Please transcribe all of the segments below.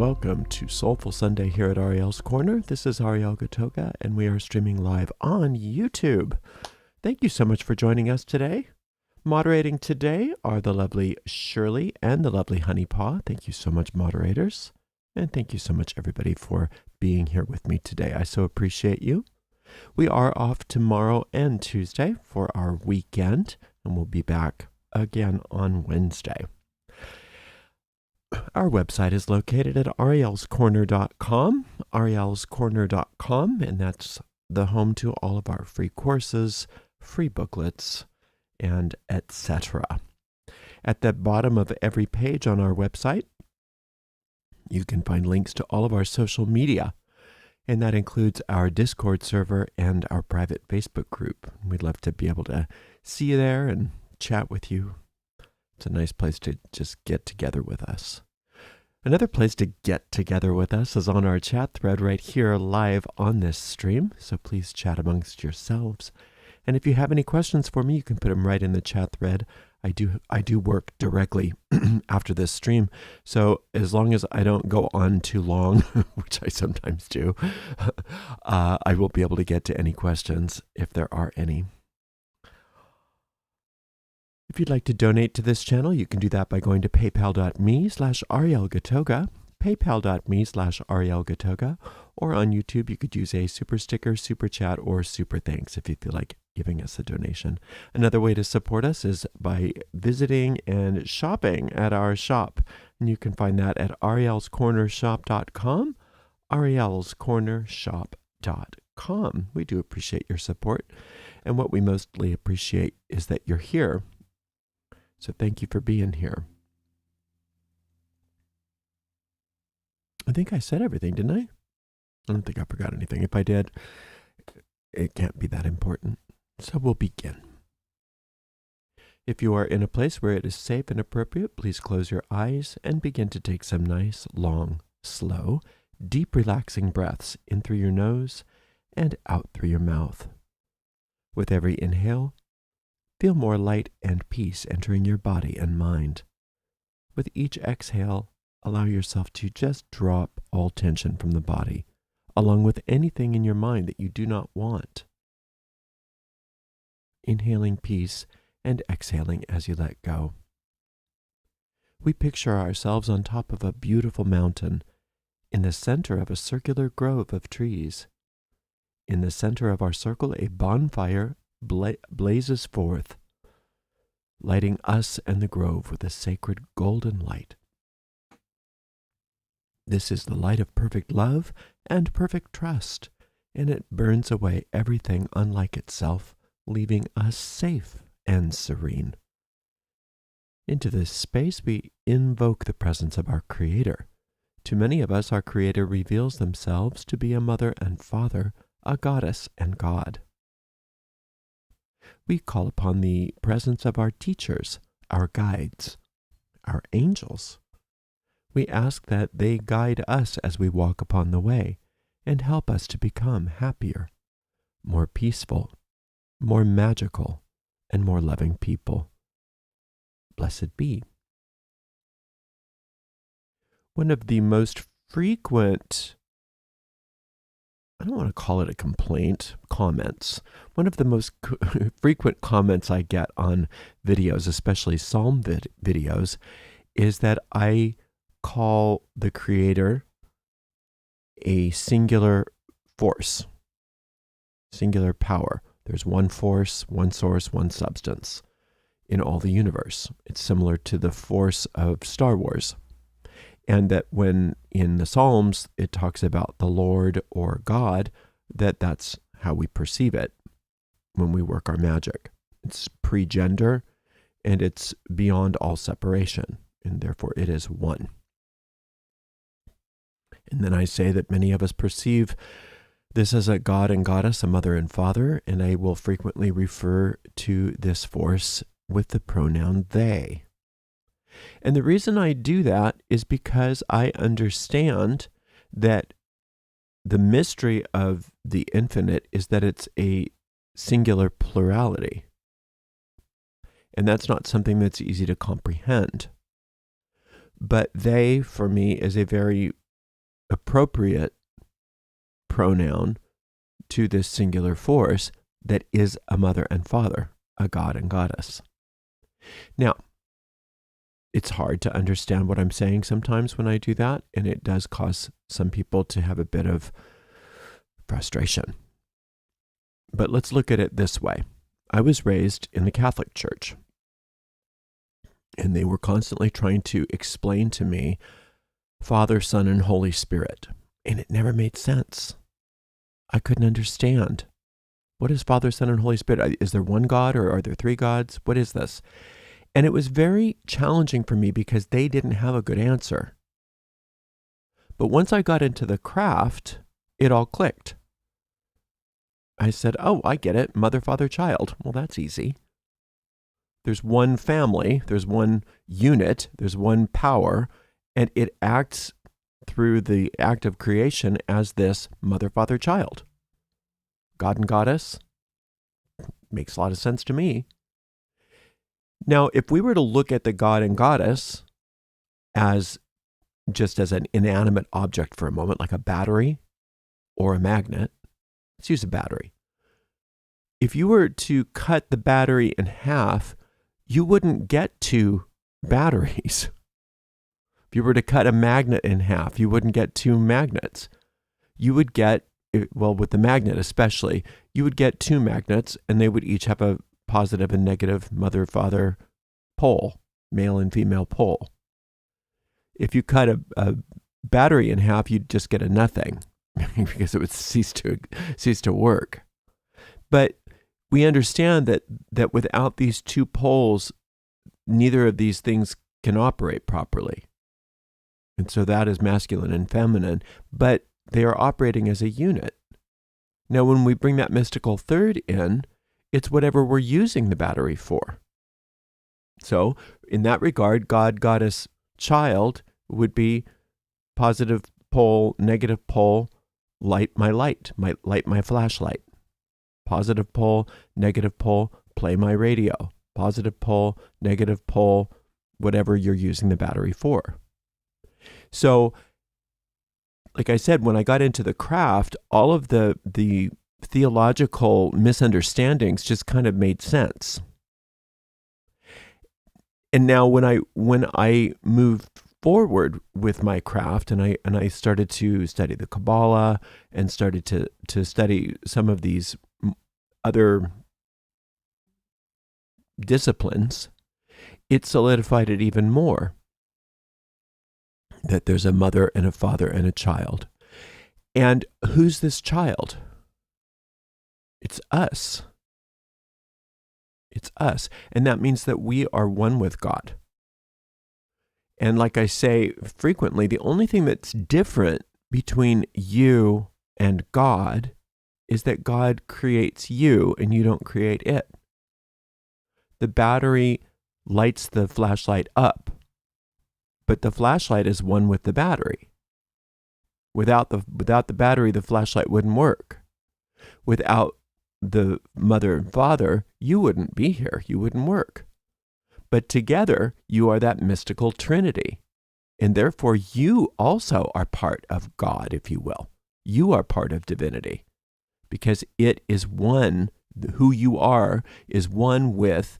welcome to Soulful Sunday here at Ariel's Corner. This is Ariel Gatoga, and we are streaming live on YouTube. Thank you so much for joining us today. Moderating today are the lovely Shirley and the lovely Honey Paw. Thank you so much, moderators. And thank you so much, everybody, for being here with me today. I so appreciate you. We are off tomorrow and Tuesday for our weekend, and we'll be back again on Wednesday. Our website is located at arielscorner.com, arielscorner.com, and that's the home to all of our free courses, free booklets, and etc. At the bottom of every page on our website, you can find links to all of our social media, and that includes our Discord server and our private Facebook group. We'd love to be able to see you there and chat with you. It's a nice place to just get together with us. Another place to get together with us is on our chat thread right here live on this stream. So please chat amongst yourselves. And if you have any questions for me, you can put them right in the chat thread. I do work directly after this stream. So as long as I don't go on too long, which I sometimes do, I will be able to get to any questions if there are any. If you'd like to donate to this channel, you can do that by going to paypal.me/Ariel Gatoga, paypal.me/Ariel Gatoga, or on YouTube, you could use a super sticker, super chat, or super thanks if you feel like giving us a donation. Another way to support us is by visiting and shopping at our shop. And you can find that at arielscornershop.com, arielscornershop.com. We do appreciate your support. And what we mostly appreciate is that you're here. So thank you for being here. I think I said everything, didn't I? I don't think I forgot anything. If I did, it can't be that important. So we'll begin. If you are in a place where it is safe and appropriate, please close your eyes and begin to take some nice, long, slow, deep, relaxing breaths in through your nose and out through your mouth. With every inhale, feel more light and peace entering your body and mind. With each exhale, allow yourself to just drop all tension from the body, along with anything in your mind that you do not want. Inhaling peace and exhaling as you let go. We picture ourselves on top of a beautiful mountain, in the center of a circular grove of trees. In the center of our circle, a bonfire blazes forth, lighting us and the grove with a sacred golden light. This is the light of perfect love and perfect trust, and it burns away everything unlike itself, leaving us safe and serene. Into this space, we invoke the presence of our Creator. To many of us, our Creator reveals themselves to be a mother and father, a goddess and God. We call upon the presence of our teachers, our guides, our angels. We ask that they guide us as we walk upon the way and help us to become happier, more peaceful, more magical, and more loving people. Blessed be. One of the most frequent, I don't want to call it a complaint, comments. One of the most frequent comments I get on videos, especially psalm videos, is that I call the Creator a singular force, singular power. There's one force, one source, one substance in all the universe. It's similar to the force of Star Wars. And that when in the Psalms it talks about the Lord or God, that's how we perceive it when we work our magic. It's pre-gender and it's beyond all separation, and therefore it is one. And then I say that many of us perceive this as a God and goddess, a mother and father, and I will frequently refer to this force with the pronoun they. And the reason I do that is because I understand that the mystery of the infinite is that it's a singular plurality. And that's not something that's easy to comprehend. But they, for me, is a very appropriate pronoun to this singular force that is a mother and father, a god and goddess. Now, it's hard to understand what I'm saying sometimes when I do that, and it does cause some people to have a bit of frustration. But let's look at it this way. I was raised in the Catholic Church, and they were constantly trying to explain to me Father, Son, and Holy Spirit, and it never made sense. I couldn't understand. What is Father, Son, and Holy Spirit? Is there one God, or are there three gods? What is this? And it was very challenging for me because they didn't have a good answer. But once I got into the craft, it all clicked. I said, oh, I get it. Mother, father, child. Well, that's easy. There's one family, there's one unit, there's one power, and it acts through the act of creation as this mother, father, child. God and goddess makes a lot of sense to me. Now, if we were to look at the god and goddess as just as an inanimate object for a moment, like a battery or a magnet, let's use a battery. If you were to cut the battery in half, you wouldn't get two batteries. If you were to cut a magnet in half, you wouldn't get two magnets. You would get, well, with the magnet especially, you would get two magnets, and they would each have a positive and negative mother-father pole, male and female pole. If you cut a battery in half, you'd just get a nothing because it would cease to work. But we understand that without these two poles, neither of these things can operate properly. And so that is masculine and feminine, but they are operating as a unit. Now, when we bring that mystical third in, it's whatever we're using the battery for. So, in that regard, God, goddess, child would be positive pole, negative pole, light, my flashlight. Positive pole, negative pole, play my radio. Positive pole, negative pole, whatever you're using the battery for. So, like I said, when I got into the craft, all of the theological misunderstandings just kind of made sense. And now when I moved forward with my craft and I started to study the Kabbalah and started to study some of these other disciplines, it solidified it even more that there's a mother and a father and a child. And who's this child? It's us. It's us. And that means that we are one with God. And like I say frequently, the only thing that's different between you and God is that God creates you and you don't create it. The battery lights the flashlight up, but the flashlight is one with the battery. Without the battery, the flashlight wouldn't work. Without the mother and father, you wouldn't be here. You wouldn't work. But together, you are that mystical trinity. And therefore, you also are part of God, if you will. You are part of divinity. Because it is one, who you are is one with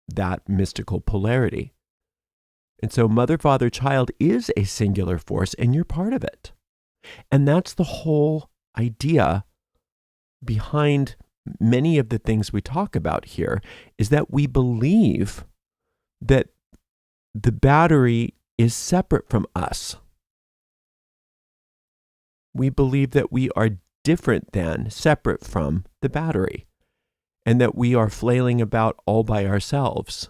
that mystical polarity. And so mother, father, child is a singular force, and you're part of it. And that's the whole idea behind many of the things we talk about here, is that we believe that the battery is separate from us. We believe that we are different than, separate from the battery, and that we are flailing about all by ourselves.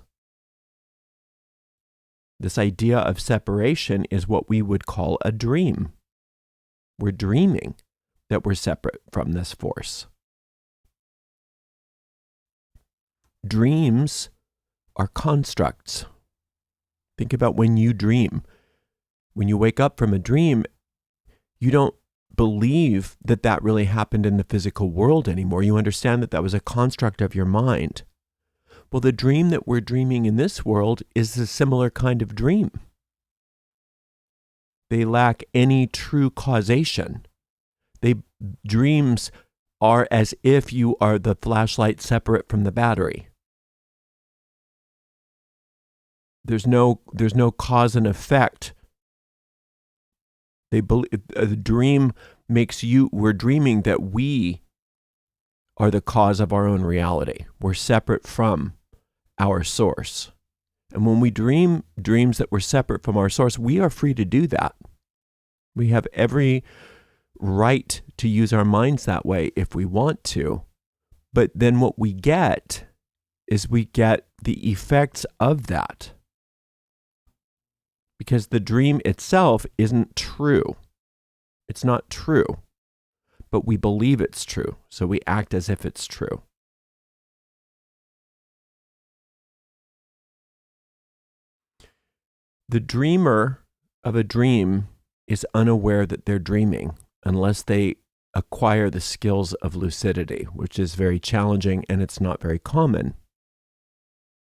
This idea of separation is what we would call a dream. We're dreaming that we're separate from this force. Dreams are constructs. Think about when you dream. When you wake up from a dream, you don't believe that that really happened in the physical world anymore. You understand that that was a construct of your mind. Well, the dream that we're dreaming in this world is a similar kind of dream. They lack any true causation. Dreams are as if you are the flashlight separate from the battery. There's no cause and effect. The dream makes we're dreaming that we are the cause of our own reality. We're separate from our source. And when we dream dreams that we're separate from our source, we are free to do that. We have every right to use our minds that way if we want to. But then what we get is we get the effects of that. Because the dream itself isn't true. It's not true. But we believe it's true, so we act as if it's true. The dreamer of a dream is unaware that they're dreaming unless they acquire the skills of lucidity, which is very challenging and it's not very common.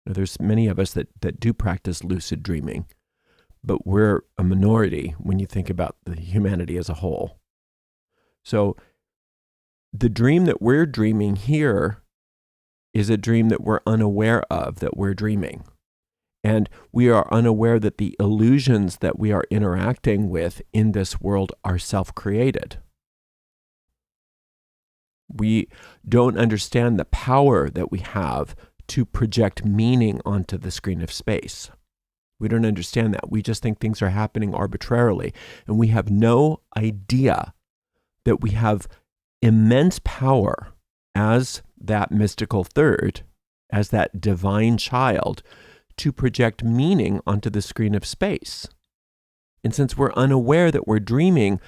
Now, there's many of us that do practice lucid dreaming, but we're a minority when you think about the humanity as a whole. So the dream that we're dreaming here is a dream that we're unaware of, that we're dreaming. And we are unaware that the illusions that we are interacting with in this world are self-created. We don't understand the power that we have to project meaning onto the screen of space. We don't understand that. We just think things are happening arbitrarily. And we have no idea that we have immense power as that mystical third, as that divine child, to project meaning onto the screen of space. And since we're unaware that we're dreaming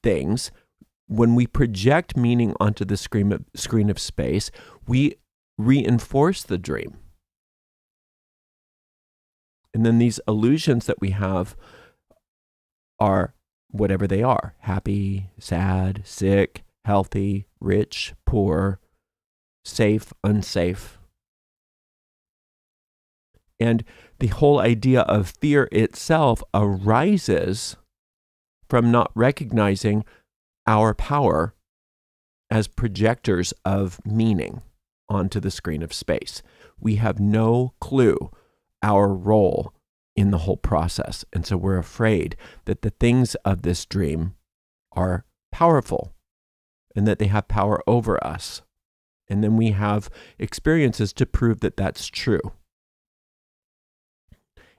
things, when we project meaning onto the screen of space, we reinforce the dream. And then these illusions that we have are whatever they are: happy, sad, sick, healthy, rich, poor, safe, unsafe. And the whole idea of fear itself arises from not recognizing our power as projectors of meaning onto the screen of space. We have no clue our role in the whole process. And so we're afraid that the things of this dream are powerful and that they have power over us. And then we have experiences to prove that that's true.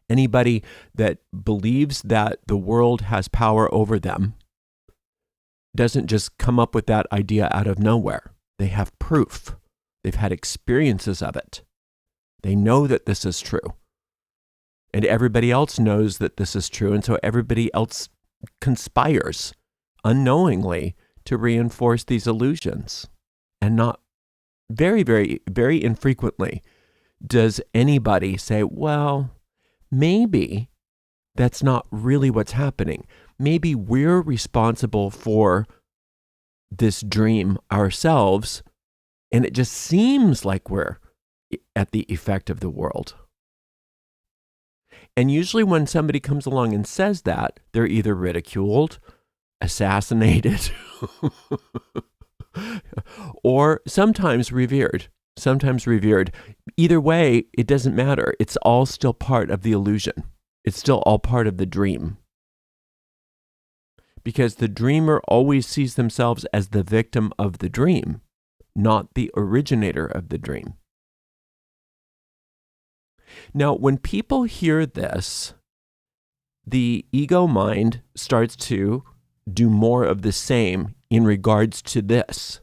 Anybody that believes that the world has power over them doesn't just come up with that idea out of nowhere. They have proof. They've had experiences of it. They know that this is true. And everybody else knows that this is true. And so everybody else conspires unknowingly to reinforce these illusions. And not very, very, very infrequently does anybody say, well, maybe that's not really what's happening. Maybe we're responsible for this dream ourselves, and it just seems like we're at the effect of the world. And usually when somebody comes along and says that, they're either ridiculed, assassinated, or sometimes revered. Either way, it doesn't matter. It's all still part of the illusion. It's still all part of the dream. Because the dreamer always sees themselves as the victim of the dream, not the originator of the dream. Now, when people hear this, the ego mind starts to do more of the same in regards to this.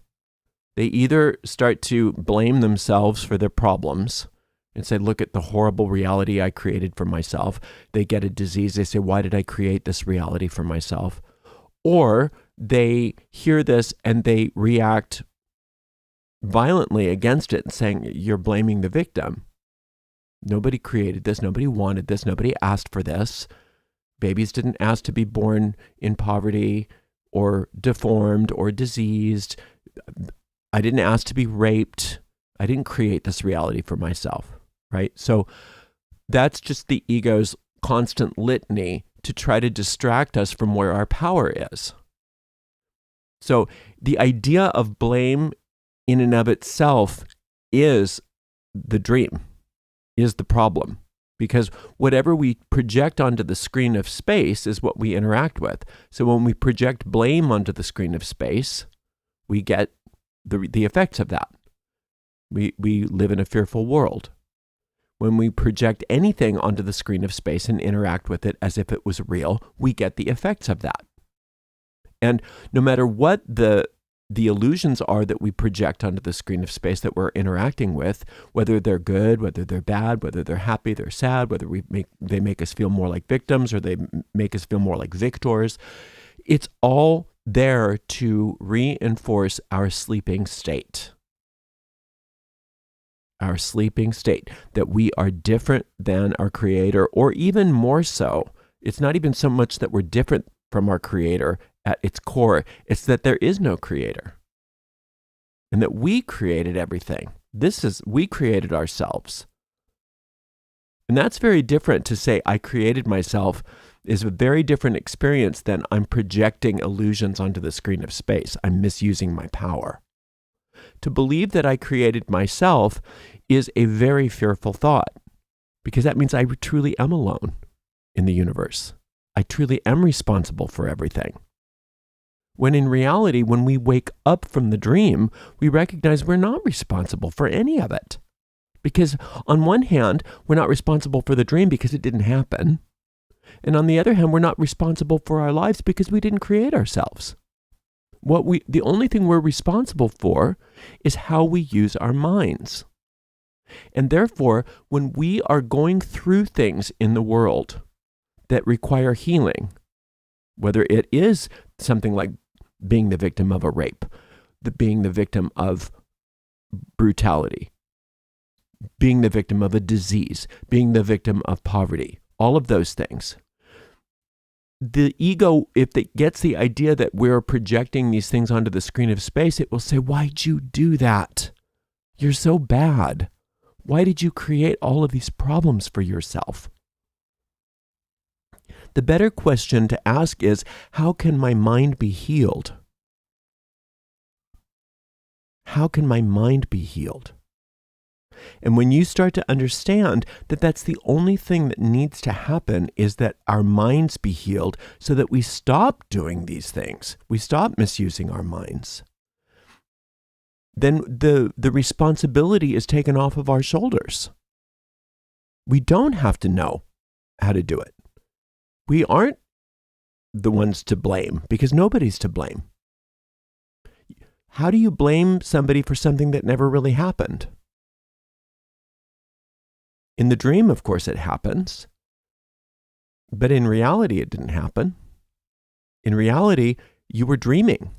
They either start to blame themselves for their problems and say, look at the horrible reality I created for myself. They get a disease. They say, why did I create this reality for myself? Or they hear this and they react violently against it, saying, you're blaming the victim. Nobody created this. Nobody wanted this. Nobody asked for this. Babies didn't ask to be born in poverty or deformed or diseased. I didn't ask to be raped. I didn't create this reality for myself, right? So that's just the ego's constant litany to try to distract us from where our power is. So the idea of blame in and of itself is the dream, is the problem. Because whatever we project onto the screen of space is what we interact with. So when we project blame onto the screen of space, we get the effects of that. We live in a fearful world. When we project anything onto the screen of space and interact with it as if it was real, we get the effects of that. And no matter what the illusions are that we project onto the screen of space that we're interacting with, whether they're good, whether they're bad, whether they're happy, they're sad, whether they make us feel more like victims or they make us feel more like victors, it's all there to reinforce our sleeping state. Our sleeping state, that we are different than our Creator, or even more so. It's not even so much that we're different from our Creator at its core, it's that there is no Creator. And that we created everything. We created ourselves. And that's very different. To say I created myself is a very different experience than I'm projecting illusions onto the screen of space. I'm misusing my power. To believe that I created myself is a very fearful thought, because that means I truly am alone in the universe. I truly am responsible for everything. When in reality, when we wake up from the dream, we recognize we're not responsible for any of it. Because on one hand, we're not responsible for the dream because it didn't happen. And on the other hand, we're not responsible for our lives because we didn't create ourselves. The only thing we're responsible for is how we use our minds. And therefore, when we are going through things in the world that require healing, whether it is something like being the victim of a rape, being the victim of brutality, being the victim of a disease, being the victim of poverty, all of those things. The ego, if it gets the idea that we're projecting these things onto the screen of space, it will say, why'd you do that? You're so bad. Why did you create all of these problems for yourself? The better question to ask is, how can my mind be healed? How can my mind be healed? And when you start to understand that that's the only thing that needs to happen, is that our minds be healed so that we stop doing these things. We stop misusing our minds. Then the responsibility is taken off of our shoulders. We don't have to know how to do it. We aren't the ones to blame, because nobody's to blame. How do you blame somebody for something that never really happened? In the dream, of course, it happens. But in reality, it didn't happen. In reality, you were dreaming.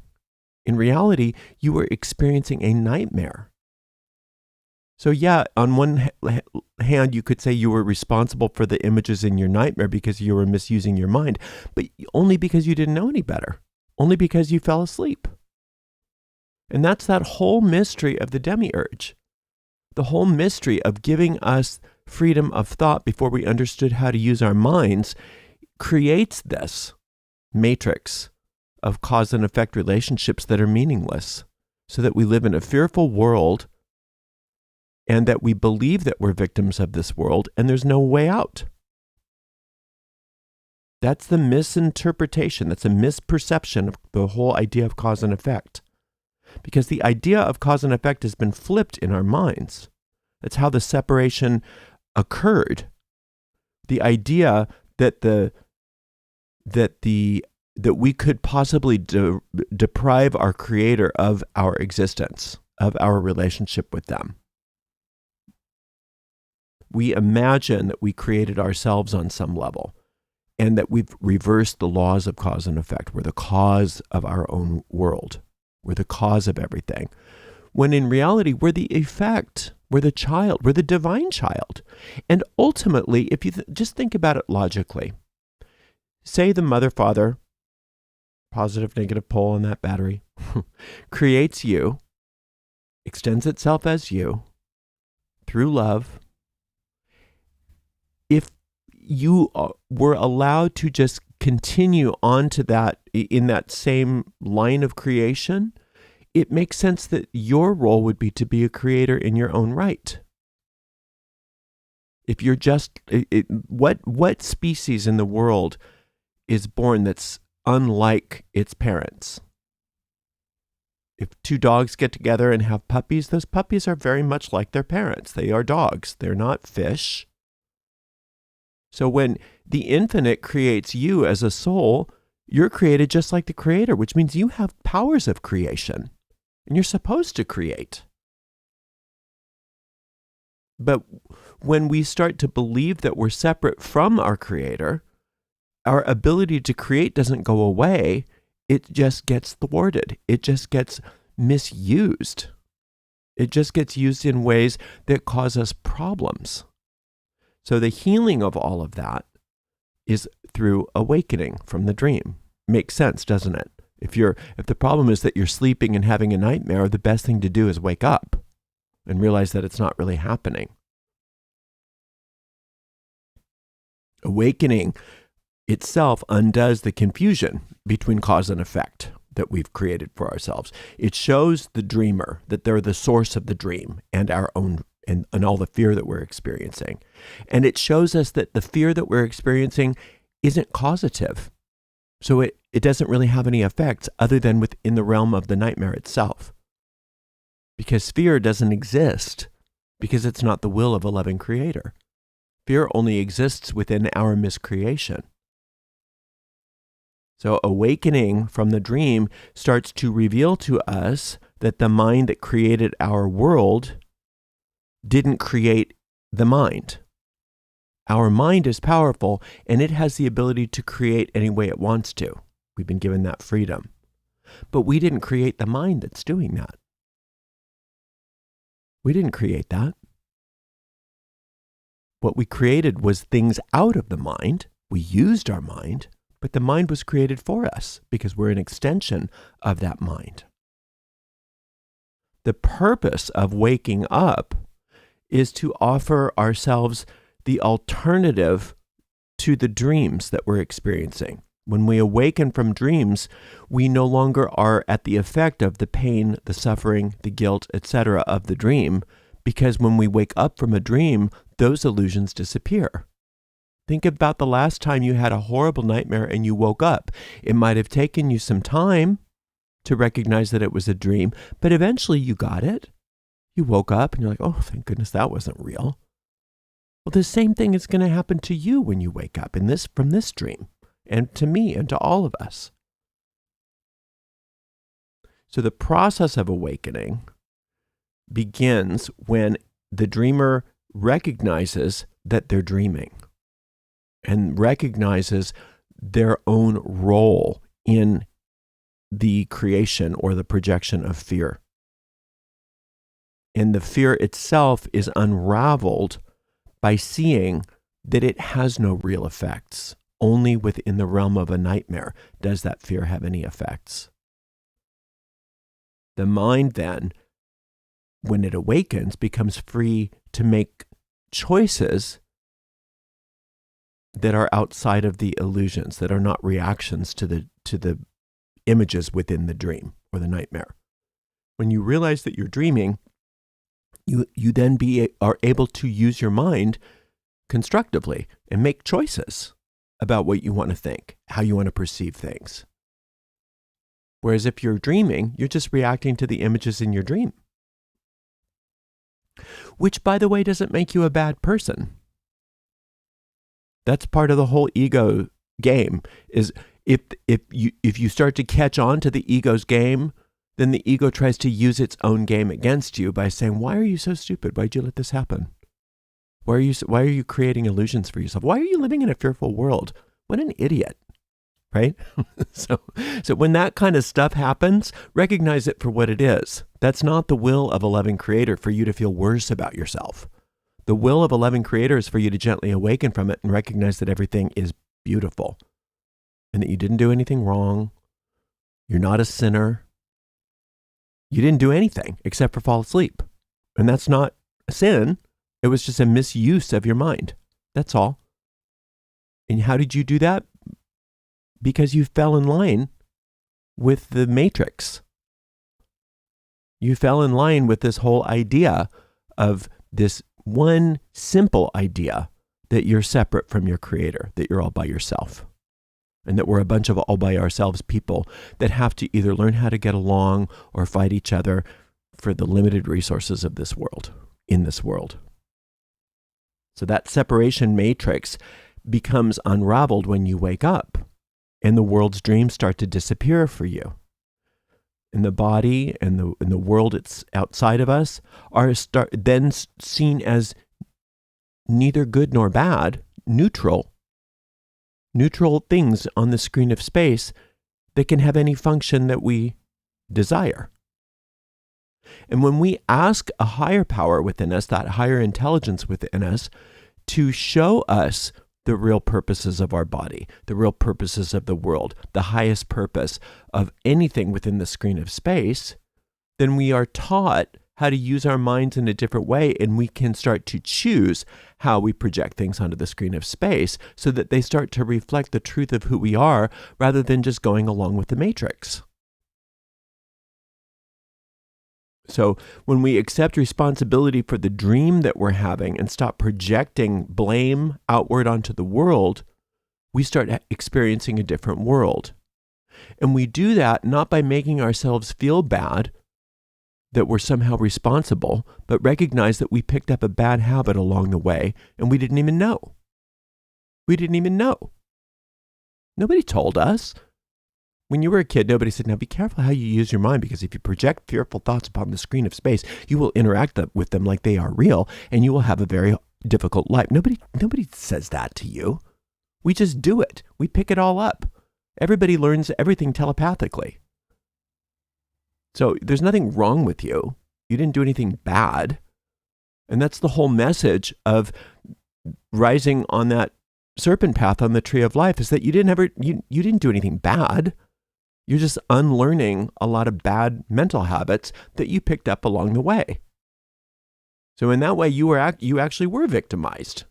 In reality, you were experiencing a nightmare. So yeah, on one hand, you could say you were responsible for the images in your nightmare because you were misusing your mind, but only because you didn't know any better. Only because you fell asleep. And that's that whole mystery of the demiurge. The whole mystery of giving us freedom of thought before we understood how to use our minds creates this matrix of cause and effect relationships that are meaningless, so that we live in a fearful world and that we believe that we're victims of this world and there's no way out. That's the misinterpretation. That's a misperception of the whole idea of cause and effect. Because the idea of cause and effect has been flipped in our minds. That's how the separation occurred. The idea that we could possibly deprive our Creator of our existence, of our relationship with them. We imagine that we created ourselves on some level, and that we've reversed the laws of cause and effect. We're the cause of our own world. We're the cause of everything. When in reality, we're the effect. We're the child. We're the divine child. And ultimately, if you just think about it logically, say the mother, father, positive, negative pole on that battery, creates you, extends itself as you through love. If were allowed to just continue on to that in that same line of creation, it makes sense that your role would be to be a creator in your own right. If you're just, what species in the world is born that's unlike its parents? If two dogs get together and have puppies, those puppies are very much like their parents. They are dogs. They're not fish. So when the infinite creates you as a soul, you're created just like the creator, which means you have powers of creation, and you're supposed to create. But when we start to believe that we're separate from our creator, our ability to create doesn't go away. It just gets thwarted. It just gets misused. It just gets used in ways that cause us problems. So the healing of all of that is through awakening from the dream. Makes sense, doesn't it? If the problem is that you're sleeping and having a nightmare, the best thing to do is wake up and realize that it's not really happening. Awakening itself undoes the confusion between cause and effect that we've created for ourselves. It shows the dreamer that they're the source of the dream and our own and all the fear that we're experiencing. And it shows us that the fear that we're experiencing isn't causative. So it doesn't really have any effects other than within the realm of the nightmare itself. Because fear doesn't exist because it's not the will of a loving creator. Fear only exists within our miscreation. So awakening from the dream starts to reveal to us that the mind that created our world didn't create the mind. Our mind is powerful, and it has the ability to create any way it wants to. We've been given that freedom. But we didn't create the mind that's doing that. We didn't create that. What we created was things out of the mind. We used our mind, but the mind was created for us because we're an extension of that mind. The purpose of waking up is to offer ourselves the alternative to the dreams that we're experiencing. When we awaken from dreams, we no longer are at the effect of the pain, the suffering, the guilt, etc. of the dream, because when we wake up from a dream, those illusions disappear. Think about the last time you had a horrible nightmare and you woke up. It might have taken you some time to recognize that it was a dream, but eventually you got it. You woke up and you're like, oh, thank goodness that wasn't real. Well, the same thing is going to happen to you when you wake up from this dream, and to me and to all of us. So the process of awakening begins when the dreamer recognizes that they're dreaming and recognizes their own role in the creation or the projection of fear. And the fear itself is unraveled by seeing that it has no real effects. Only within the realm of a nightmare does that fear have any effects. The mind then, when it awakens, becomes free to make choices that are outside of the illusions, that are not reactions to the images within the dream or the nightmare. When you realize that you're dreaming, you then are able to use your mind constructively and make choices about what you want to think, how you want to perceive things. Whereas if you're dreaming, you're just reacting to the images in your dream. Which, by the way, doesn't make you a bad person. That's part of the whole ego game, is if you start to catch on to the ego's game, then the ego tries to use its own game against you by saying, why are you so stupid? Why'd you let this happen? Why are you creating illusions for yourself? Why are you living in a fearful world? What an idiot, right? So when that kind of stuff happens, recognize it for what it is. That's not the will of a loving creator for you to feel worse about yourself. The will of a loving creator is for you to gently awaken from it and recognize that everything is beautiful and that you didn't do anything wrong. You're not a sinner. You didn't do anything except for fall asleep. And that's not a sin. It was just a misuse of your mind. That's all. And how did you do that? Because you fell in line with the matrix. You fell in line with this whole idea of this one simple idea that you're separate from your creator, that you're all by yourself, and that we're a bunch of all by ourselves people that have to either learn how to get along or fight each other for the limited resources of this world, in this world. So that separation matrix becomes unraveled when you wake up and the world's dreams start to disappear for you. And the body and the world it's outside of us are then seen as neither good nor bad, neutral things on the screen of space that can have any function that we desire. And when we ask a higher power within us, that higher intelligence within us, to show us the real purposes of our body, the real purposes of the world, the highest purpose of anything within the screen of space, then we are taught how to use our minds in a different way, and we can start to choose how we project things onto the screen of space so that they start to reflect the truth of who we are rather than just going along with the matrix. So when we accept responsibility for the dream that we're having and stop projecting blame outward onto the world, we start experiencing a different world. And we do that not by making ourselves feel bad that we're somehow responsible, but recognize that we picked up a bad habit along the way and we didn't even know. We didn't even know. Nobody told us. When you were a kid, nobody said, now be careful how you use your mind, because if you project fearful thoughts upon the screen of space, you will interact with them like they are real, and you will have a very difficult life. Nobody says that to you. We just do it. We pick it all up. Everybody learns everything telepathically. So there's nothing wrong with you. You didn't do anything bad. And that's the whole message of rising on that serpent path on the tree of life, is that you didn't do anything bad. You're just unlearning a lot of bad mental habits that you picked up along the way. So in that way, you actually were victimized.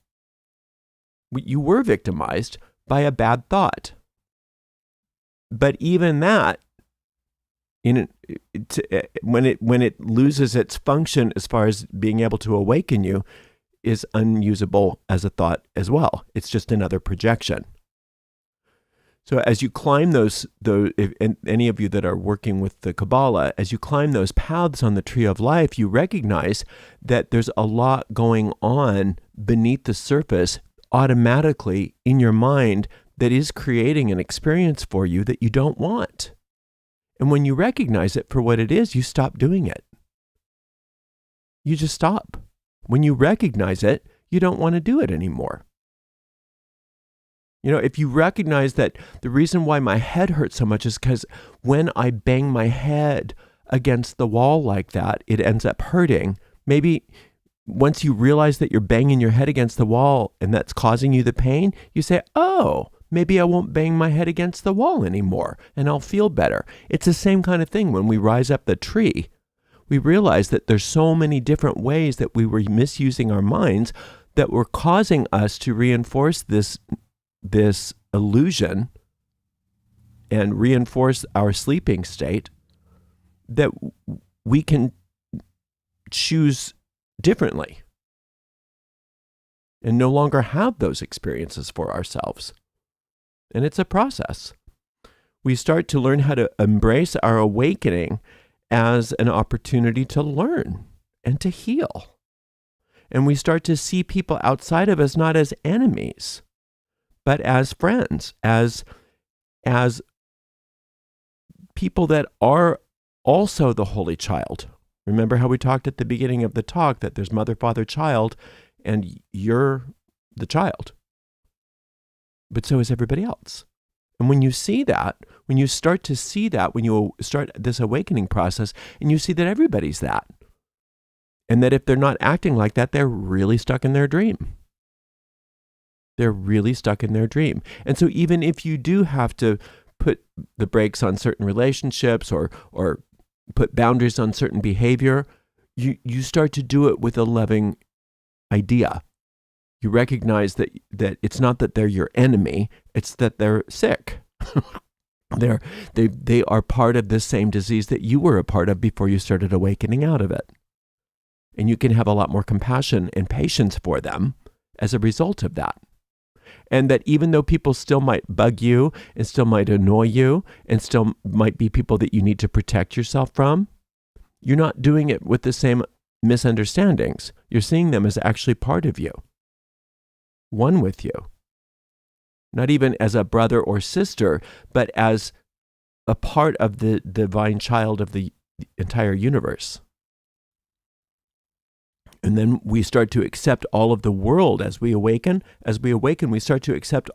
You were victimized by a bad thought. But even that, when it loses its function as far as being able to awaken you, is unusable as a thought as well. It's just another projection. So as you climb those, and any of you that are working with the Kabbalah, as you climb those paths on the tree of life, you recognize that there's a lot going on beneath the surface automatically in your mind that is creating an experience for you that you don't want. And when you recognize it for what it is, you stop doing it. You just stop. When you recognize it, you don't want to do it anymore. You know, if you recognize that the reason why my head hurts so much is because when I bang my head against the wall like that, it ends up hurting. Maybe once you realize that you're banging your head against the wall and that's causing you the pain, you say, oh, maybe I won't bang my head against the wall anymore and I'll feel better. It's the same kind of thing when we rise up the tree. We realize that there's so many different ways that we were misusing our minds that were causing us to reinforce this illusion and reinforce our sleeping state, that we can choose differently and no longer have those experiences for ourselves. And it's a process. We start to learn how to embrace our awakening as an opportunity to learn and to heal. And we start to see people outside of us not as enemies, but as friends, as people that are also the Holy Child. Remember how we talked at the beginning of the talk that there's mother, father, child, and you're the child. But so is everybody else. And when you see that, when you start to see that, when you start this awakening process, and you see that everybody's that, and that if they're not acting like that, they're really stuck in their dream. They're really stuck in their dream. And so even if you do have to put the brakes on certain relationships or put boundaries on certain behavior, you start to do it with a loving idea. You recognize that it's not that they're your enemy, it's that they're sick. They are part of this same disease that you were a part of before you started awakening out of it. And you can have a lot more compassion and patience for them as a result of that. And that even though people still might bug you and still might annoy you and still might be people that you need to protect yourself from, you're not doing it with the same misunderstandings. You're seeing them as actually part of you, one with you. Not even as a brother or sister, but as a part of the divine child of the entire universe. And then we start to accept all of the world as we awaken. As we awaken, we start to accept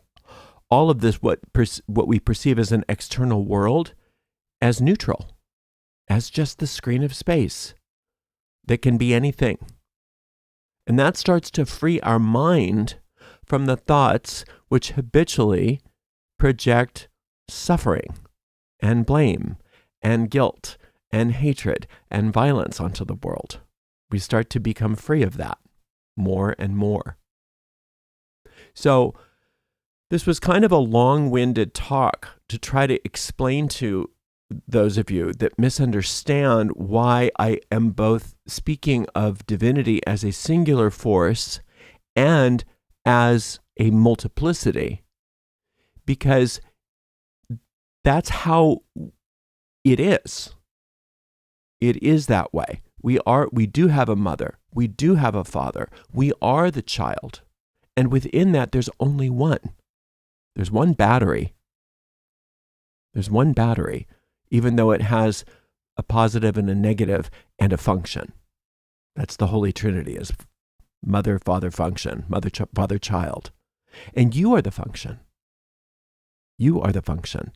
all of this, what we perceive as an external world, as neutral, as just the screen of space that can be anything. And that starts to free our mind from the thoughts which habitually project suffering and blame and guilt and hatred and violence onto the world. We start to become free of that more and more. So this was kind of a long-winded talk to try to explain to those of you that misunderstand why I am both speaking of divinity as a singular force and as a multiplicity, because that's how it is. It is that way. We do have a mother. We do have a father. We are the child. And within that, there's only one. There's one battery. There's one battery, even though it has a positive and a negative and a function. That's the Holy Trinity, is mother, father, function, mother, father, child. And you are the function. You are the function.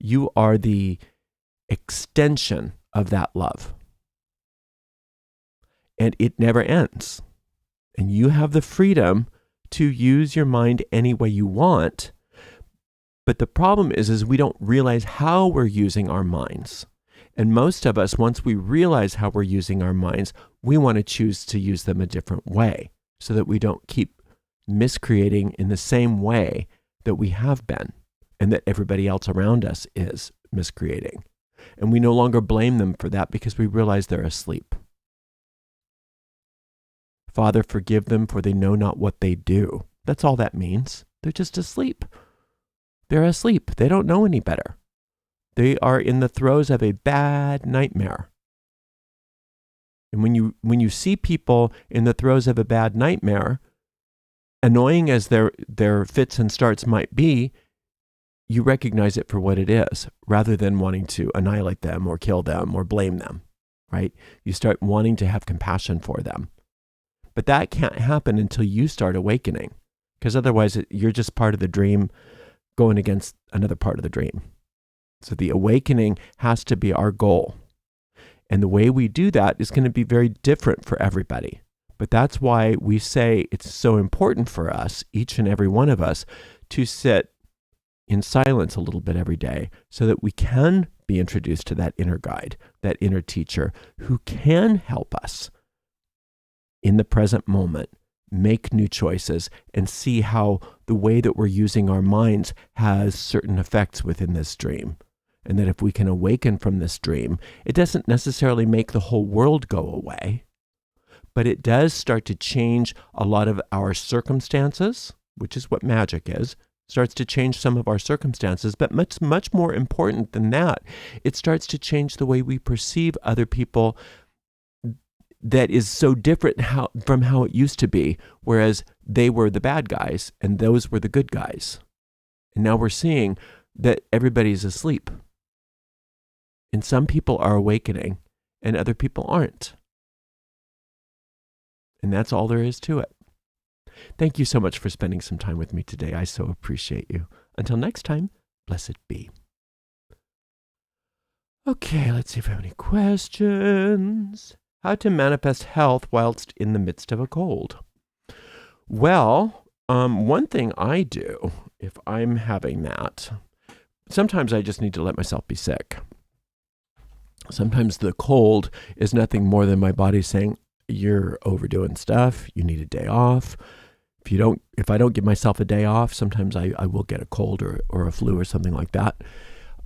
You are the extension of that love. And it never ends. And you have the freedom to use your mind any way you want. But the problem is we don't realize how we're using our minds. And most of us, once we realize how we're using our minds, we want to choose to use them a different way so that we don't keep miscreating in the same way that we have been and that everybody else around us is miscreating. And we no longer blame them for that because we realize they're asleep. Father, forgive them, for they know not what they do. That's all that means. They're just asleep. They're asleep. They don't know any better. They are in the throes of a bad nightmare. And when you see people in the throes of a bad nightmare, annoying as their fits and starts might be, you recognize it for what it is, rather than wanting to annihilate them or kill them or blame them, right? You start wanting to have compassion for them. But that can't happen until you start awakening, because otherwise you're just part of the dream going against another part of the dream. So the awakening has to be our goal. And the way we do that is going to be very different for everybody. But that's why we say it's so important for us, each and every one of us, to sit in silence a little bit every day so that we can be introduced to that inner guide, that inner teacher who can help us in the present moment make new choices and see how the way that we're using our minds has certain effects within this dream. And that if we can awaken from this dream, it doesn't necessarily make the whole world go away, but it does start to change a lot of our circumstances, which is what magic is. Starts to change some of our circumstances, but much, much more important than that, it starts to change the way we perceive other people. That is so different from how it used to be, whereas they were the bad guys and those were the good guys. And now we're seeing that everybody's asleep. And some people are awakening and other people aren't. And that's all there is to it. Thank you so much for spending some time with me today. I so appreciate you. Until next time, blessed be. Okay, let's see if I have any questions. How to manifest health whilst in the midst of a cold? Well, one thing I do if I'm having that, sometimes I just need to let myself be sick. Sometimes the cold is nothing more than my body saying, you're overdoing stuff, you need a day off, if I don't give myself a day off, sometimes I will get a cold or a flu or something like that.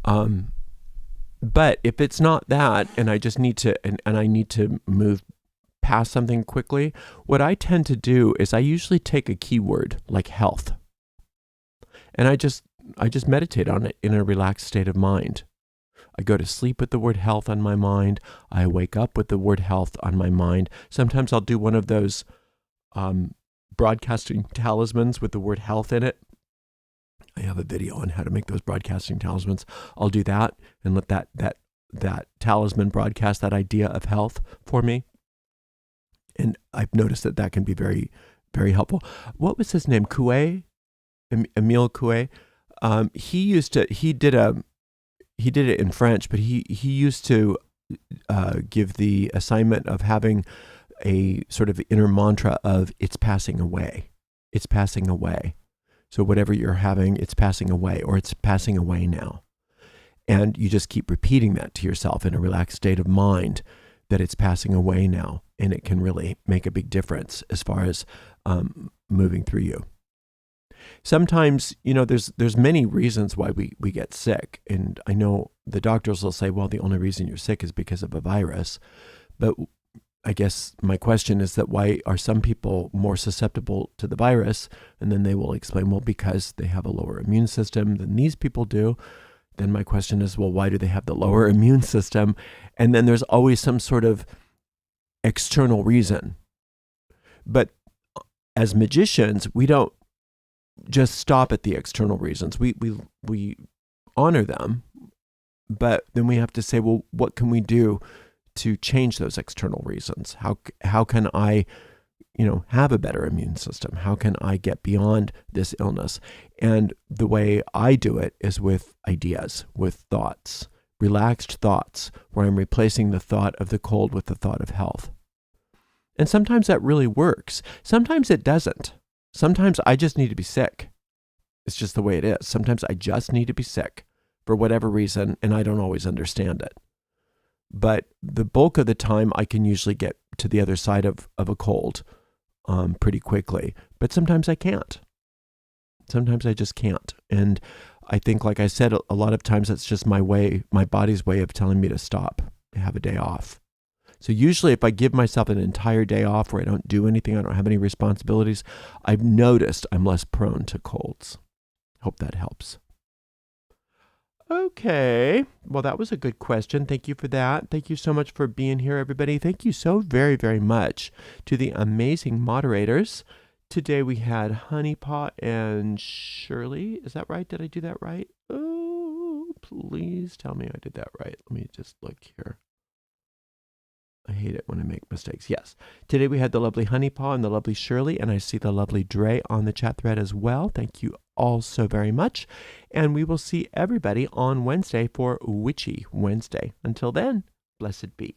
But if it's not that, and I just need to, and I need to move past something quickly, what I tend to do is I usually take a keyword like health, and I just meditate on it in a relaxed state of mind. I go to sleep with the word health on my mind. I wake up with the word health on my mind. Sometimes I'll do one of those broadcasting talismans with the word health in it. I have a video on how to make those broadcasting talismans. I'll do that and let that talisman broadcast that idea of health for me. And I've noticed that can be very, very helpful. What was his name? Coué? Emile Coué? He did it in French, but he used to give the assignment of having a sort of inner mantra of it's passing away. It's passing away. So whatever you're having, it's passing away, or it's passing away now. And you just keep repeating that to yourself in a relaxed state of mind, that it's passing away now. And it can really make a big difference as far as moving through you. Sometimes, there's many reasons why we get sick. And I know the doctors will say, well, the only reason you're sick is because of a virus. But I guess my question is that why are some people more susceptible to the virus? And then they will explain, well, because they have a lower immune system than these people do. Then my question is, well, why do they have the lower immune system? And then there's always some sort of external reason. But as magicians, we don't just stop at the external reasons. We honor them, but then we have to say, well, what can we do to change those external reasons? How can I, have a better immune system? How can I get beyond this illness? And the way I do it is with ideas, with thoughts, relaxed thoughts, where I'm replacing the thought of the cold with the thought of health. And sometimes that really works. Sometimes it doesn't. Sometimes I just need to be sick. It's just the way it is. Sometimes I just need to be sick for whatever reason, and I don't always understand it. But the bulk of the time, I can usually get to the other side of a cold pretty quickly. But sometimes I can't. Sometimes I just can't. And I think, like I said, a lot of times it's just my body's way of telling me to stop, have a day off. So usually if I give myself an entire day off where I don't do anything, I don't have any responsibilities, I've noticed I'm less prone to colds. Hope that helps. Okay. Well, that was a good question. Thank you for that. Thank you so much for being here, everybody. Thank you so very, very much to the amazing moderators. Today we had Honeypot and Shirley. Is that right? Did I do that right? Oh, please tell me I did that right. Let me just look here. I hate it when I make mistakes. Yes. Today we had the lovely Honeypaw and the lovely Shirley, and I see the lovely Dre on the chat thread as well. Thank you all so very much. And we will see everybody on Wednesday for Witchy Wednesday. Until then, blessed be.